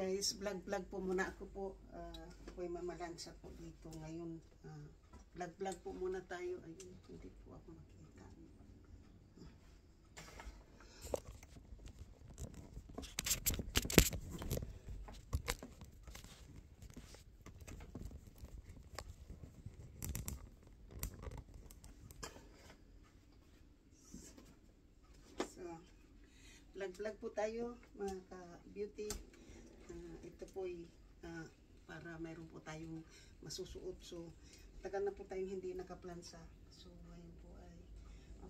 Guys, vlog po muna ako po. Ako po ay mamalansa po dito ngayon. Vlog po muna tayo. Ayun, hindi po ako makita. So, vlog po tayo mga ka-beauty. Ito po ay para mayroon po tayong masusuot. So, tagal na po tayong hindi nakaplansa. So, ngayon po ay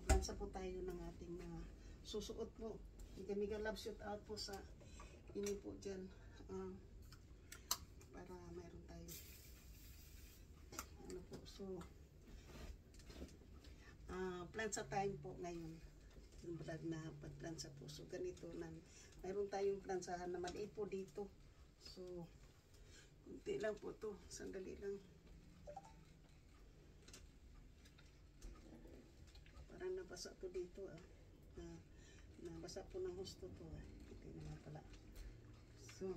plansa po tayo ng ating mga susuot po. Miga love shoot out po sa inyo po dyan. Para mayroon tayo. Ano po. So, plansa time po ngayon. Yung vlog na pagplansa po. So, ganito na. Mayroon tayong plansahan na maliit po dito. So, kunti lang po to. Sandali lang. Parang nabasa to dito. Nabasa po ng husto to. Hindi naman pala. So,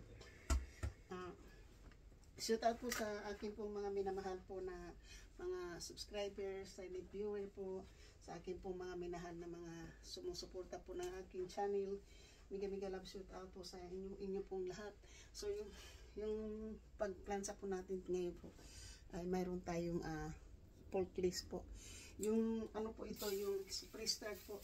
shout out po sa aking pong mga minamahal po na mga subscribers, silent viewer po. Sa aking pong mga minahal na mga sumusuporta po ng aking channel. Miga love shout out po sa inyo pong lahat. So, yung pagplansa po natin ngayon po ay mayroon tayong pork list po. Yung ano po ito, yung pre-start po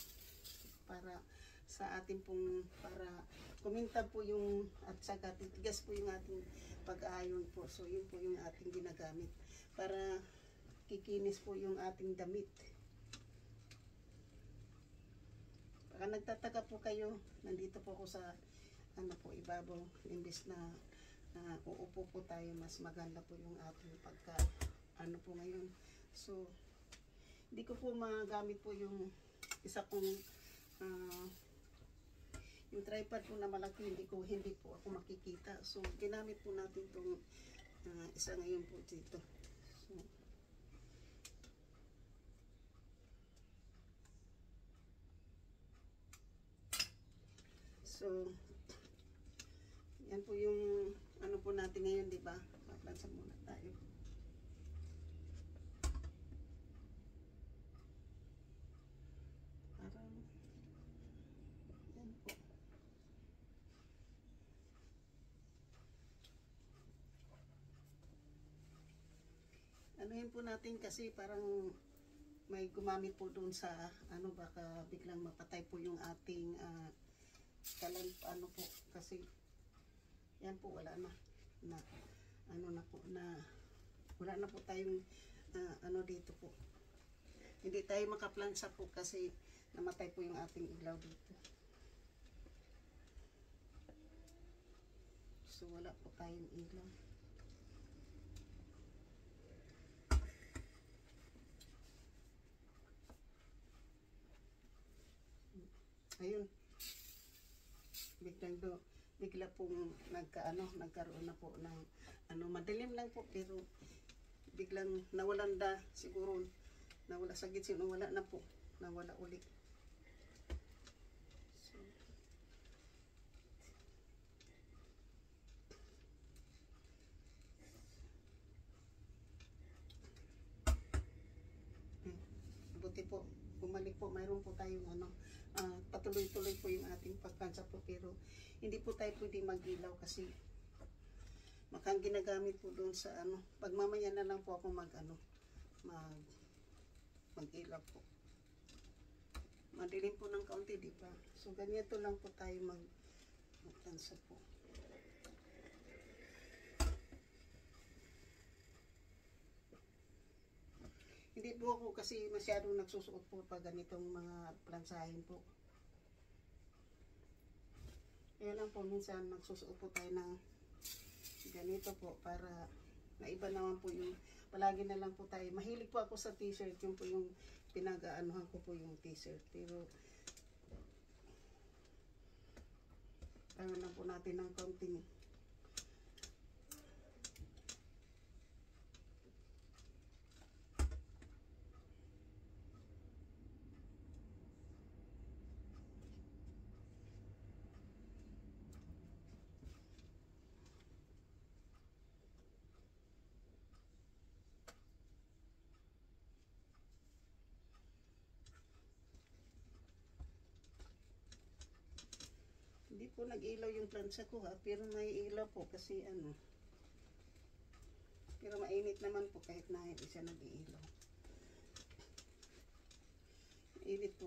para sa ating pong, para kuminta po yung, at saka titigas po yung ating pag-ayon po. So, yun po yung ating ginagamit para kikinis po yung ating damit. Baka nagtataka po kayo, nandito po ako sa ano po, ibabaw, imbes na uupo po tayo, mas maganda po yung ating pagka ano po ngayon. So, hindi ko po magamit po yung isa kong yung tripod po na malaki, hindi po ako makikita. So, ginamit po natin itong isa ngayon po dito. So, yan po yung ano po natin ngayon, di ba? Paplansa muna tayo. Parang, yan po. Anuhin po natin kasi parang may gumamit po doon sa ano, baka biglang mapatay po yung ating ano po, kasi yan po wala na ano na po na wala na po tayong ano dito po, hindi tayo makaplansa po kasi namatay po yung ating ilaw dito. So wala po tayong ilaw. Ayun, bigla pong nagkaroon na po ng ano, madilim lang po pero biglang nawalan siguro nawala sa gitsin, nawala na po, nawala ulit. So, buti po bumalik po, mayroon po tayong ano, patuloy-tuloy po yung ating pagpansa po, pero hindi po tayo pwede mag-ilaw kasi makang ginagamit po doon sa ano, pagmamaya na lang po ako mag-ilaw po. Madilim po ng kaunti, di ba? So, ganito lang po tayo magpansa po. Hindi po ako kasi masyadong nagsusuot po pag ganitong mga plansahin po. Kaya lang po minsan magsusuot po tayo ng ganito po para naiba naman po yung, palagi na lang po tayo. Mahilig po ako sa t-shirt, yun po yung pinag-aanuhan ko po yung t-shirt. Pero kaya lang po natin ng kaunting po nag-ilaw yung plansa ko ha, pero may ilaw po kasi ano. Pero mainit naman po kahit na hindi siya nag-iilaw. Mainit po.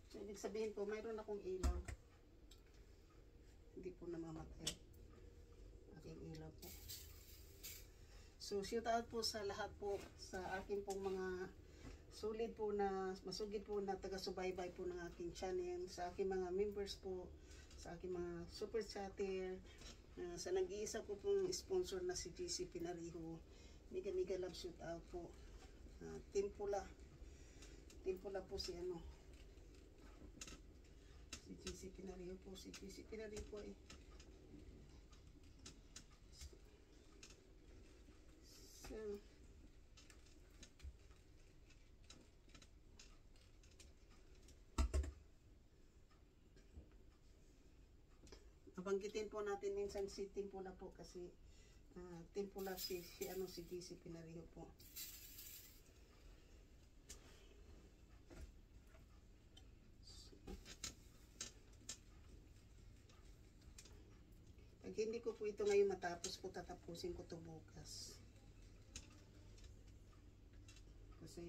So, ibig sabihin po, mayroon akong ilaw. Hindi po namamatay. Aking ilaw po. So, shout out po sa lahat po, sa akin pong mga solid po na, masugid po na taga-subaybay po ng aking channel, sa aking mga members po, sa aking mga super chatter, sa nag-iisa po pong sponsor na si GC Pinariho. Mega love shout out po. Team Pula po si ano, si GC Pinariho po, si GC Pinariho po eh. So, nabanggitin po natin minsan si Team Pula po kasi Team Pula si ano, si GC Pinariho po. Pag hindi ko po ito ngayon matapos po, tatapusin ko to bukas. Kasi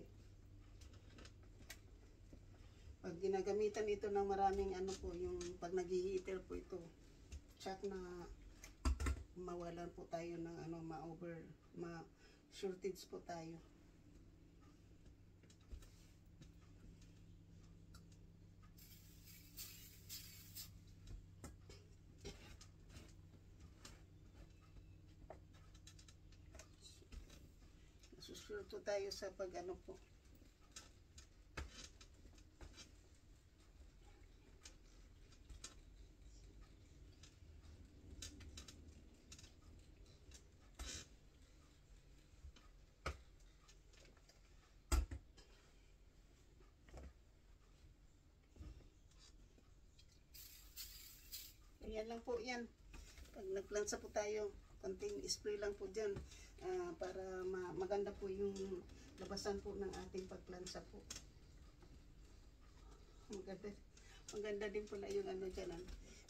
pag ginagamitan ito ng maraming ano po, yung pag nag-heater po ito, check na mawalan po tayo ng ano, ma-shortage po tayo. Nasusurto tayo sa pag ano po. Ayan lang po yan. Pag nagplansa po tayo, konting spray lang po dyan para maganda po yung labasan po ng ating pagplansa po. Maganda din pala yung ano dyan.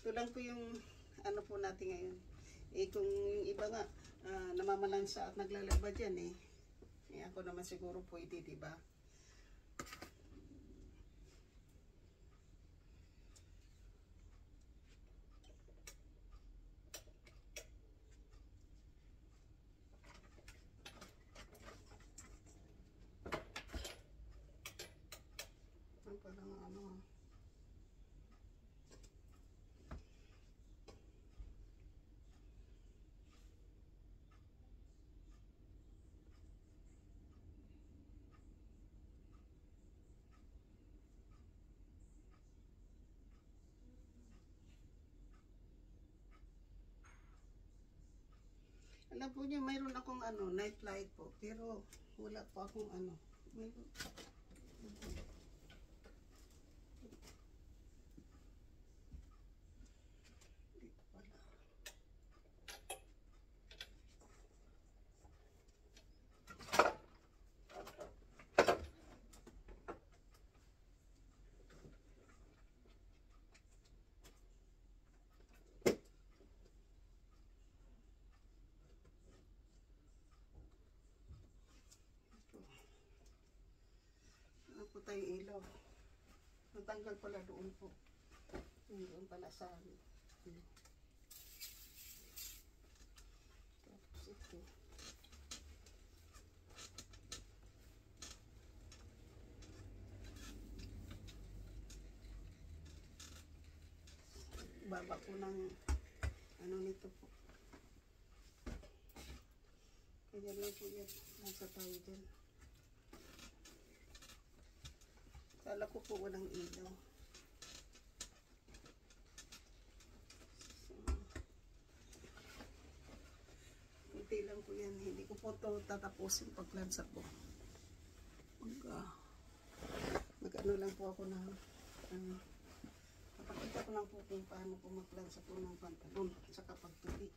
Ito lang po yung ano po natin ngayon. Eh kung yung iba nga namamalansa at naglalaba dyan eh ako naman siguro pwede, diba? Parang ano, alam po niyo, mayroon akong ano, night light po, pero wala po akong ano, mayroon. Po tayong ilaw. Natanggal pala doon po. Doon pala sa tapos ito. Baba po ng ano nito po. Kaya lang po yan. Nasa tayo dyan. Kala ko po walang ilaw. So, kunti lang po yan. Hindi ko po ito tatapusin paglansa po. Mag-ano lang po ako na napakita ko lang po kung paano po maglansa po ng pantalon sa kapag tubi.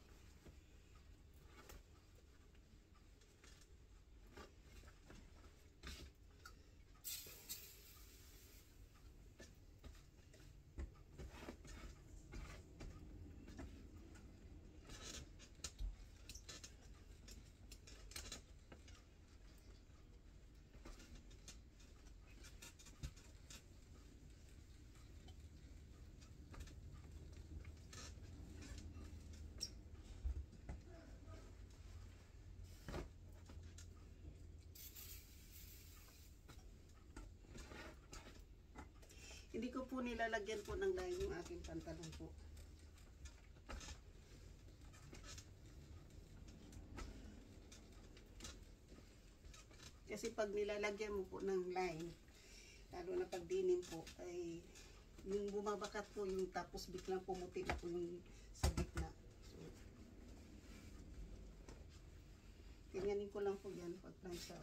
po nilalagyan po ng line yung aking pantalon po. Kasi pag nilalagyan mo po ng line, lalo na pag denim po, ay yung bumabakat po yung tapos biglang pumuti na po yung sa gitna. So, ganyanin ko lang po yan pag plansa.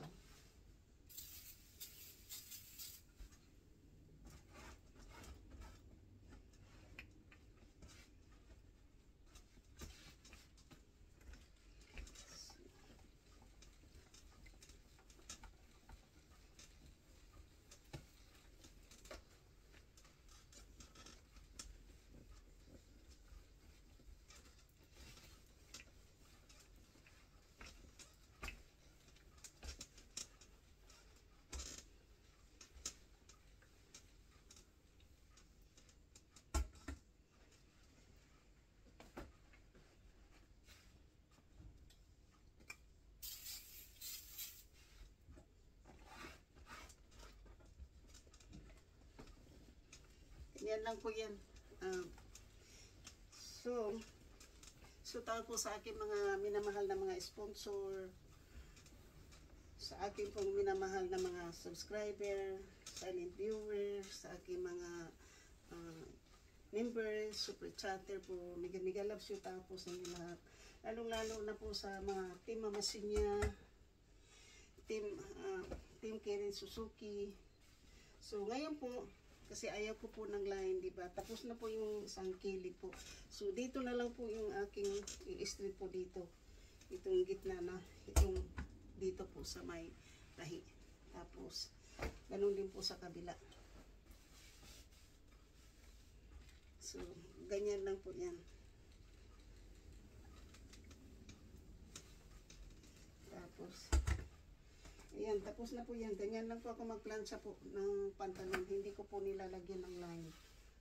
Yan lang po yan. So tawag po sa aking mga minamahal na mga sponsor, sa aking pong minamahal na mga subscriber, silent viewers, sa aking mga members, super chatter po, mega loves you tapos sa inyo lahat. Lalong-lalo na po sa mga team Mama Sinya, team Karen Suzuki. So ngayon po, kasi ayaw ko po ng line, di ba? Tapos na po yung isang kilid po. So, dito na lang po yung aking i-strip po dito. Itong gitna na, itong dito po sa may tahi. Tapos, ganun din po sa kabila. So, ganyan lang po yan. Tapos, ayan, tapos na po yan. Ganyan lang po ako magplansa po ng pantalon. Hindi ko po nilalagyan ng line.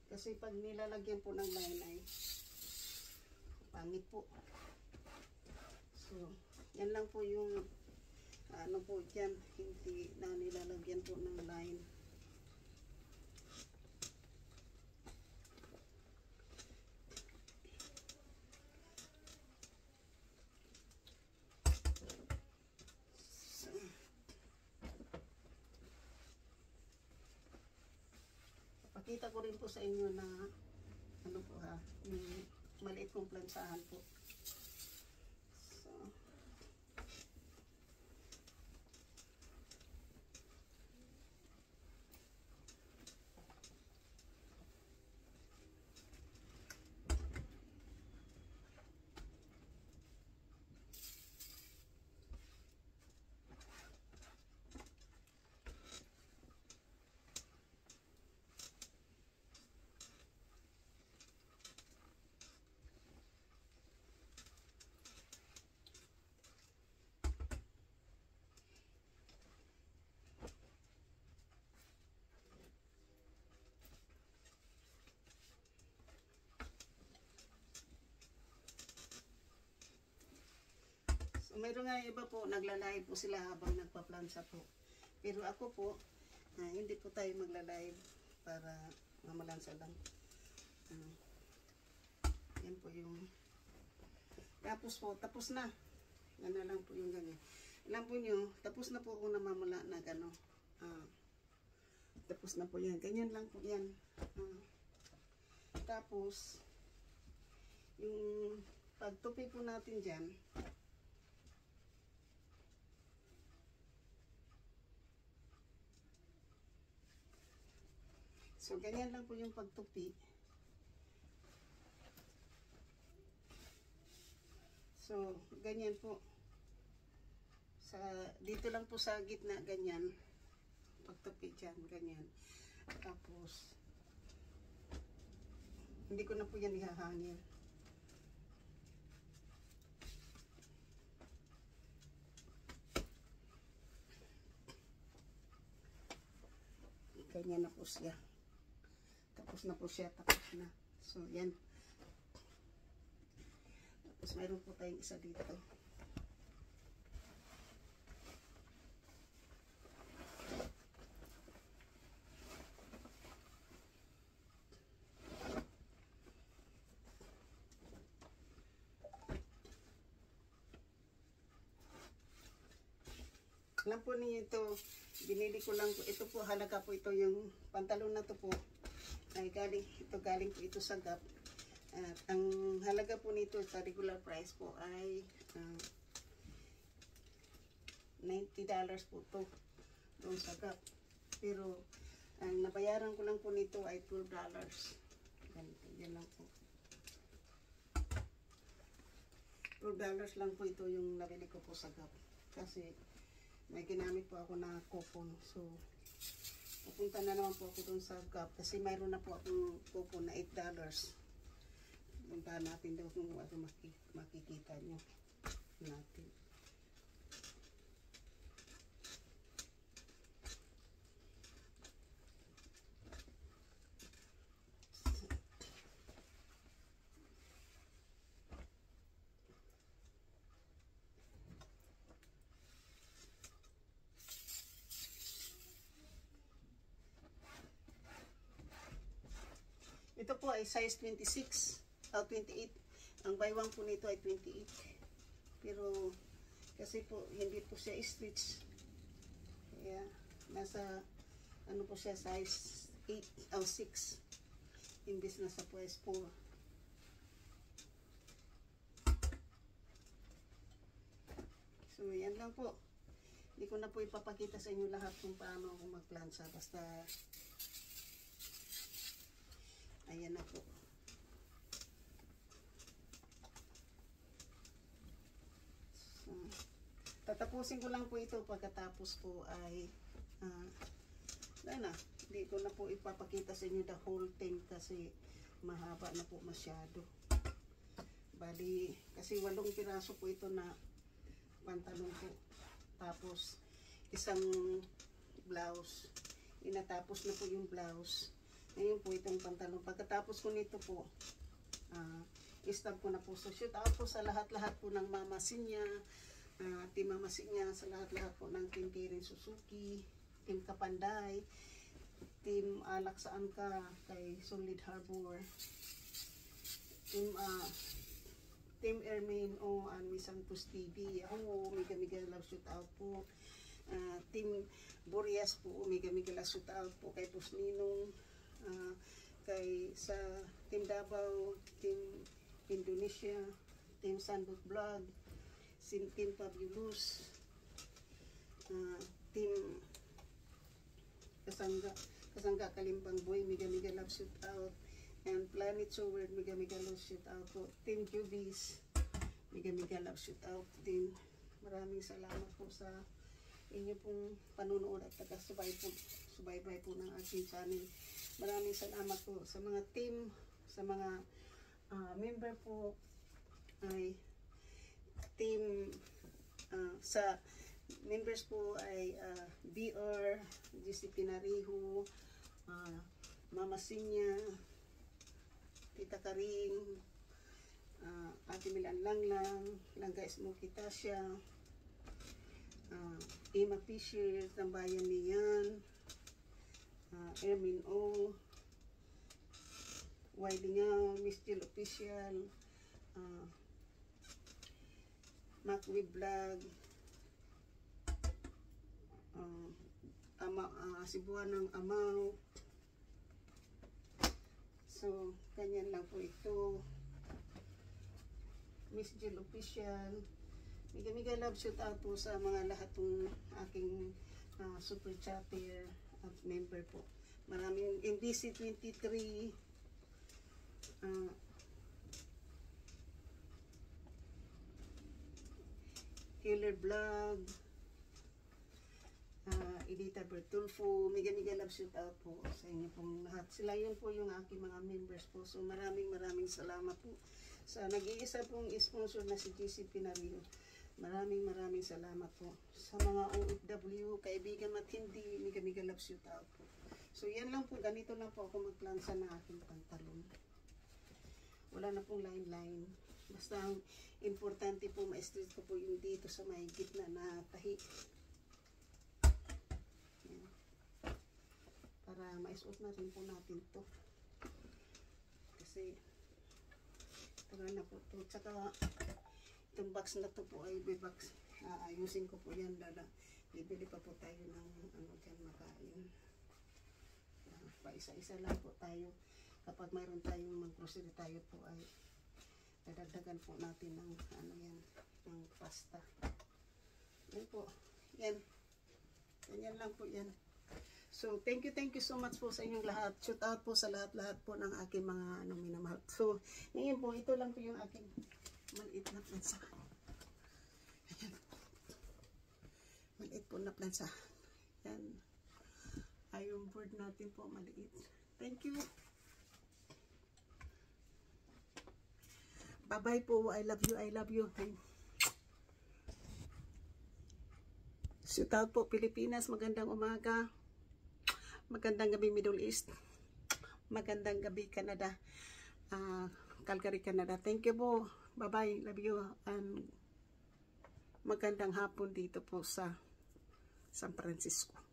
Kasi pag nilalagyan po ng line ay pangit po. So, yan lang po yung ano po dyan. Hindi na nilalagyan po ng line. Pakita ko rin po sa inyo na ano po ha, yung maliit kong plansahan po. Mayroon nga iba po, nagla-live po sila habang nagpa-plansa po. Pero ako po, hindi po tayo magla-live para mamalansa lang. Yan po yung tapos po, tapos na. Yan na lang po yung ganyan. Alam po nyo, tapos na po ako namamala na gano. Tapos na po yan. Ganyan lang po yan. Tapos, yung pagtupi po natin dyan, so, ganyan lang po yung pagtupi. So, ganyan po. Dito lang po sa gitna, ganyan. Pagtupi dyan, ganyan. Tapos, hindi ko na po yan ihahangin. Ganyan na po siya. Tapos na po siya, tapos na. So, yan. Tapos mayroon po tayong isa dito. Alam po niyo ito, binili ko lang po. Ito po, halaga po ito yung pantalon na to po. Ay galing po ito sa Gap. At ang halaga po nito sa regular price po ay $90 po to doon sa Gap. Pero ang nabayaran ko lang po nito ay $12. Yan lang po. $12 lang po ito yung nabili ko po sa Gap. Kasi may ginamit po ako na coupon. So, pupunta na naman po ako doon sa Gap. Kasi mayroon na po akong coupon na $8. Puntahan natin doon kung ano makikita nyo natin. Ito po ay size 26 o 28. Ang buy one po nito ay 28. Pero kasi po hindi po siya stitch. Kaya nasa ano po siya, size 8 o 6 imbis na sa size 4. So yan lang po. Hindi ko na po ipapakita sa inyo lahat kung paano ako magplansa. Basta ayan na po. So, tatapusin ko lang po ito pagkatapos po ay na. Hindi ko na po ipapakita sa inyo the whole thing kasi mahaba na po masyado. Bali, kasi 8 piraso po ito na pantalon po. Tapos, isang blouse. Inatapos na po yung blouse. Ngayon po itong pantalon. Pagkatapos ko nito po, i-stab ko na po. So, shoot out po sa lahat-lahat po ng Mama Sinya, Team Mama Sinya, sa lahat-lahat po ng Team Kirin Suzuki, Team Kapanday, Team Alak Saan Ka, kay Solid Harbor, Team Ermain O, and Miss Santos TV. Ako, mega love shoot out po. Team Boreas po, mega love shoot out po kay Pusninong, kay sa Team Davao, Team Indonesia, Team Sandot Vlog, Team Fabulous, Team Kasangga Kalimbang Boy, mega love shoot out, and Planet Sword, mega love shoot out po. Team Juvis, mega love shoot out din. Maraming salamat po sa inyo pong panunood at subaybay po ng aking channel. Maraming salamat po sa mga team, sa mga member po ay team, sa members po ay BR, GC Pinariho, Mama Sinya, Tita Karing, Ate Milan Langlang, Langga Smoky Tasha, Emma Fisher, Tambayan Niyan, Ermin O, Wiley nga, Miss Jill Official, Macwee Vlog, Sibuan ng Amaw. So, ganyan lang po ito. Miss Jill Official. Mega love shout out po sa mga lahat ng aking super chatter at member po. Maraming MBC 23, Killer Vlog, Edita Bertulfo, mega love shout out po sa inyo pong lahat. Sila yun po yung aking mga members po. So maraming salamat po sa nag-iisa pong sponsor na si GC Pinario. Maraming salamat po sa mga OFW, kaibigan at hindi, mega love shout out po. So yan lang po, ganito lang po ako magplansa ng aking pantalon. Wala na pong line. Basta ang importante po, ma-straight ko po yung dito sa may gitna na tahi. Yan. Para maisuot na rin po natin to. Kasi tagal na po to. Tsaka itong box na to po ay box. Ayusin ko po yan. bibili pa po tayo ng ano dyan makain. Pa isa-isa lang po tayo. Kapag mayroon tayong mag-grocery tayo po ay dadagdagan po natin ng ano yan, ng pasta. Yan po. Yan. Ganyan lang po yan. So, thank you so much po sa inyong lahat. Shout out po sa lahat-lahat po ng aking mga ano, minamahal. So, ngayon po, ito lang po yung aking maliit na plansa. Ayan. Maliit po na plansa. Yan. Ay, yung board natin po maliit. Thank you. Bye-bye po. I love you. I love you. Shout out po Pilipinas. Magandang umaga. Magandang gabi Middle East. Magandang gabi Canada. Calgary, Canada. Thank you po. Bye-bye. Love you. And magandang hapon dito po sa San Francisco.